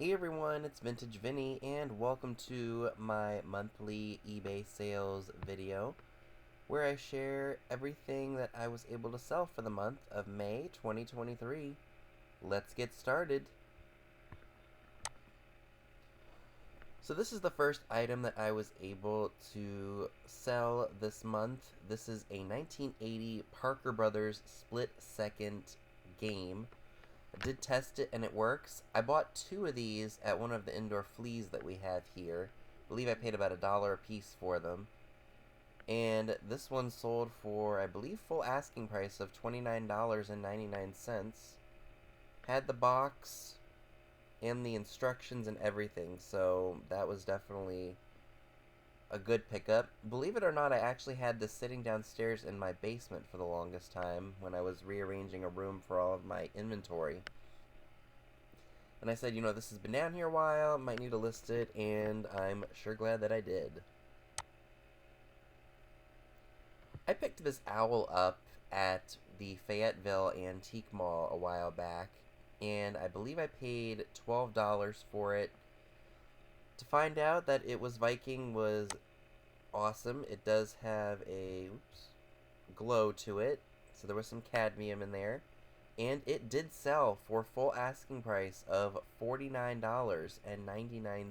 Hey everyone, it's Vintage Vinny, and welcome to my monthly eBay sales video, where I share everything that I was able to sell for the month of May 2023. Let's get started. So this is the first item that I was able to sell this month. This is a 1980 Parker Brothers split-second game. I did test it and it works. I bought two of these at one of the indoor fleas that we have here. I believe I paid about $1 a piece for them. And this one sold for, I believe, full asking price of $29.99. Had the box and the instructions and everything, so that was definitely a good pickup. Believe it or not, I actually had this sitting downstairs in my basement for the longest time when I was rearranging a room for all of my inventory. And I said, this has been down here a while, might need to list it, and I'm sure glad that I did. I picked this owl up at the Fayetteville Antique Mall a while back, and I believe I paid $12 for it. To find out that it was Viking was awesome. It does have a glow to it, so there was some cadmium in there. And it did sell for full asking price of $49.99.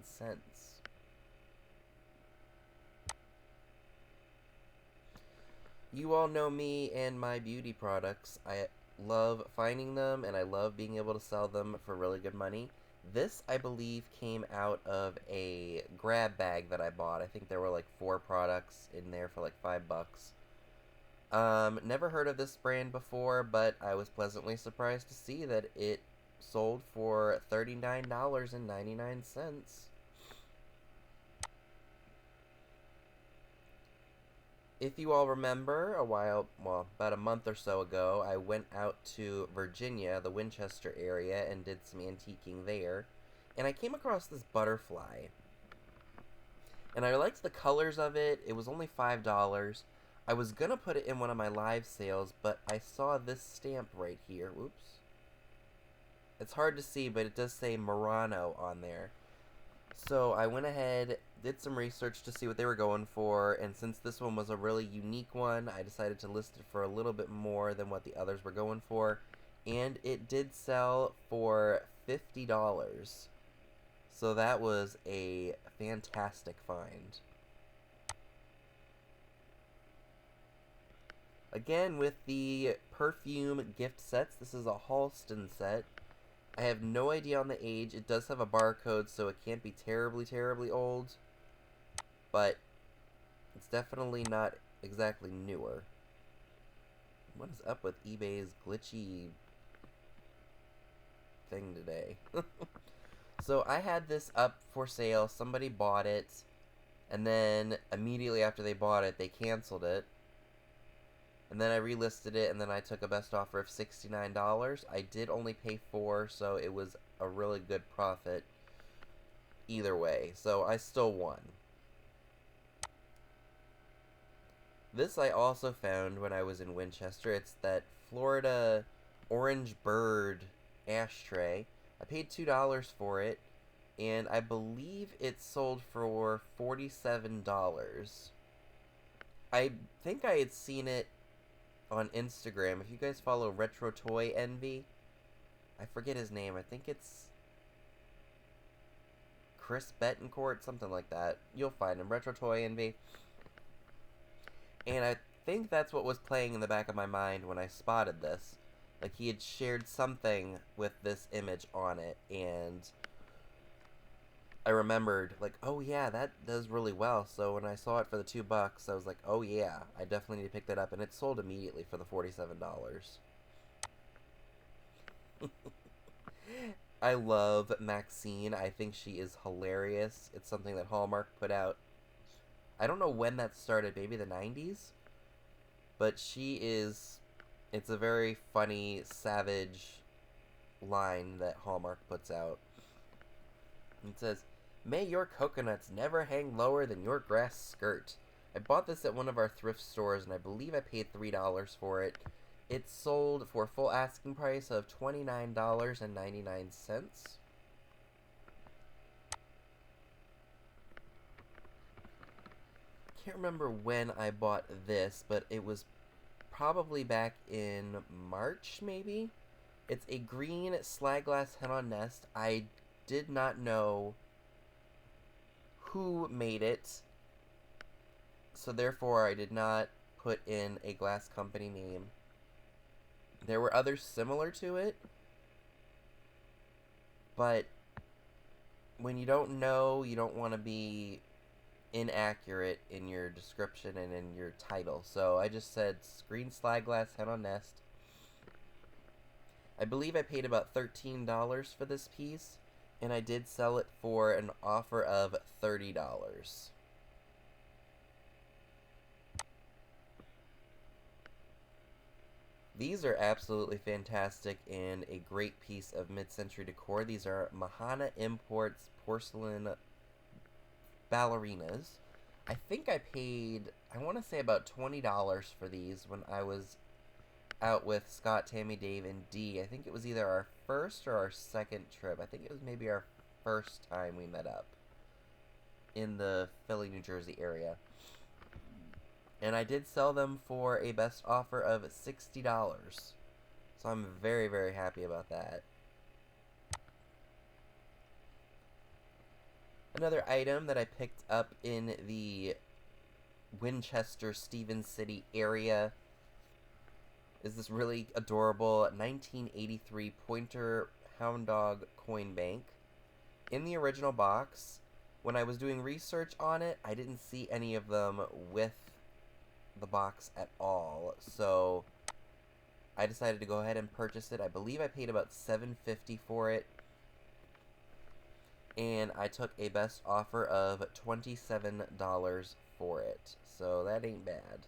You all know me and my beauty products. I love finding them and I love being able to sell them for really good money. This, I believe, came out of a grab bag that I bought. I think there were like 4 products in there for like $5. Never heard of this brand before, but I was pleasantly surprised to see that it sold for $39.99. If you all remember, about a month or so ago, I went out to Virginia, the Winchester area, and did some antiquing there. And I came across this butterfly. And I liked the colors of it. It was only $5. I was gonna put it in one of my live sales, but I saw this stamp right here. Whoops. It's hard to see, but it does say Murano on there. So I went ahead, did some research to see what they were going for, and since this one was a really unique one, I decided to list it for a little bit more than what the others were going for, and it did sell for $50. So that was a fantastic find. Again, with the perfume gift sets, this is a Halston set. I have no idea on the age. It does have a barcode, so it can't be terribly, terribly old. But it's definitely not exactly newer. What is up with eBay's glitchy thing today? So I had this up for sale. Somebody bought it. And then immediately after they bought it, they canceled it. And then I relisted it, and then I took a best offer of $69. I did only pay $4, so it was a really good profit either way. So I still won. This I also found when I was in Winchester. It's that Florida Orange Bird ashtray. I paid $2 for it, and I believe it sold for $47. I think I had seen it on Instagram. If you guys follow Retro Toy Envy, I forget his name. I think it's Chris Betancourt, something like that. You'll find him, Retro Toy Envy. And I think that's what was playing in the back of my mind when I spotted this. Like, he had shared something with this image on it, and I remembered, like, oh yeah, that does really well. So when I saw it for the $2, I was like, oh yeah, I definitely need to pick that up. And it sold immediately for the $47. I love Maxine. I think she is hilarious. It's something that Hallmark put out. I don't know when that started, maybe the 90s? But it's a very funny, savage line that Hallmark puts out. It says, "May your coconuts never hang lower than your grass skirt." I bought this at one of our thrift stores, and I believe I paid $3 for it. It sold for full asking price of $29.99. can't remember when I bought this, but it was probably back in March, maybe? It's a green slag glass hen-on nest. I did not know who made it, so therefore I did not put in a glass company name. There were others similar to it, but when you don't know, you don't want to be inaccurate in your description and in your title. So I just said green slag glass hen-on nest. I believe I paid about $13 for this piece, and I did sell it for an offer of $30. These are absolutely fantastic and a great piece of mid-century decor. These are Mahana Imports porcelain ballerinas. I think I paid, I want to say about $20 for these when I was out with Scott, Tammy, Dave, and Dee. I think it was either our first or our second trip. I think it was maybe our first time we met up in the Philly, New Jersey area. And I did sell them for a best offer of $60. So I'm very, very happy about that. Another item that I picked up in the Winchester, Stevens City area is this really adorable 1983 Pointer Hound Dog coin bank. In the original box, when I was doing research on it, I didn't see any of them with the box at all, so I decided to go ahead and purchase it. I believe I paid about $7.50 for it, and I took a best offer of $27 for it, so that ain't bad.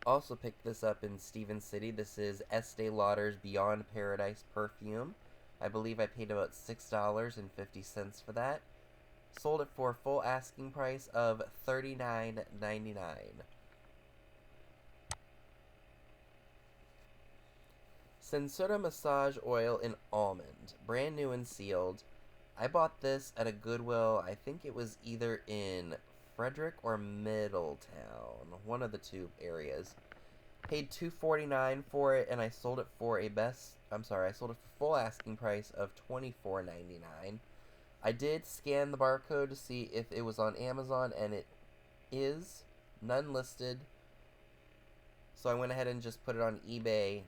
Also picked this up in Stevens City. This is Estee Lauder's Beyond Paradise perfume. I believe I paid about $6.50 for that. Sold it for a full asking price of $39.99. Sensoda Massage Oil in Almond. Brand new and sealed. I bought this at a Goodwill. I think it was either in Frederick or Middletown. One of the two areas. Paid $2.49 for it, and I sold it for I sold it for full asking price of $24.99. I did scan the barcode to see if it was on Amazon, and it is. None listed. So I went ahead and just put it on eBay,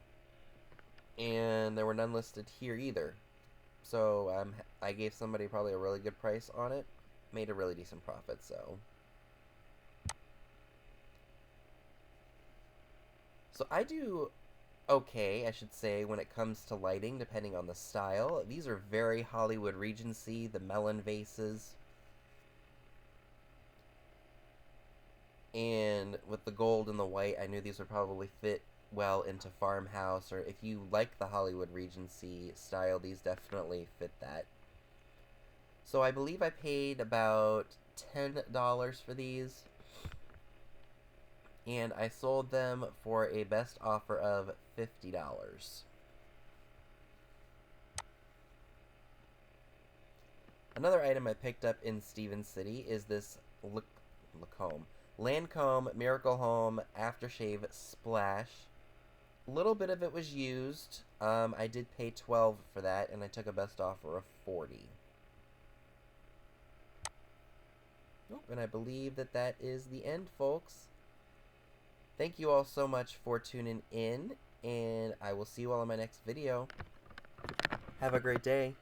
and there were none listed here either. So I gave somebody probably a really good price on it. Made a really decent profit, so. So I do okay, I should say, when it comes to lighting, depending on the style. These are very Hollywood Regency, the melon vases. And with the gold and the white, I knew these would probably fit well into farmhouse, or if you like the Hollywood Regency style, these definitely fit that. So I believe I paid about $10 for these, and I sold them for a best offer of $50. Another item I picked up in Stevens City is this Lancome Miracle Home Aftershave Splash. A little bit of it was used. I did pay $12 for that, and I took a best offer of $40. Nope, and I believe that that is the end, folks. Thank you all so much for tuning in, and I will see you all in my next video. Have a great day.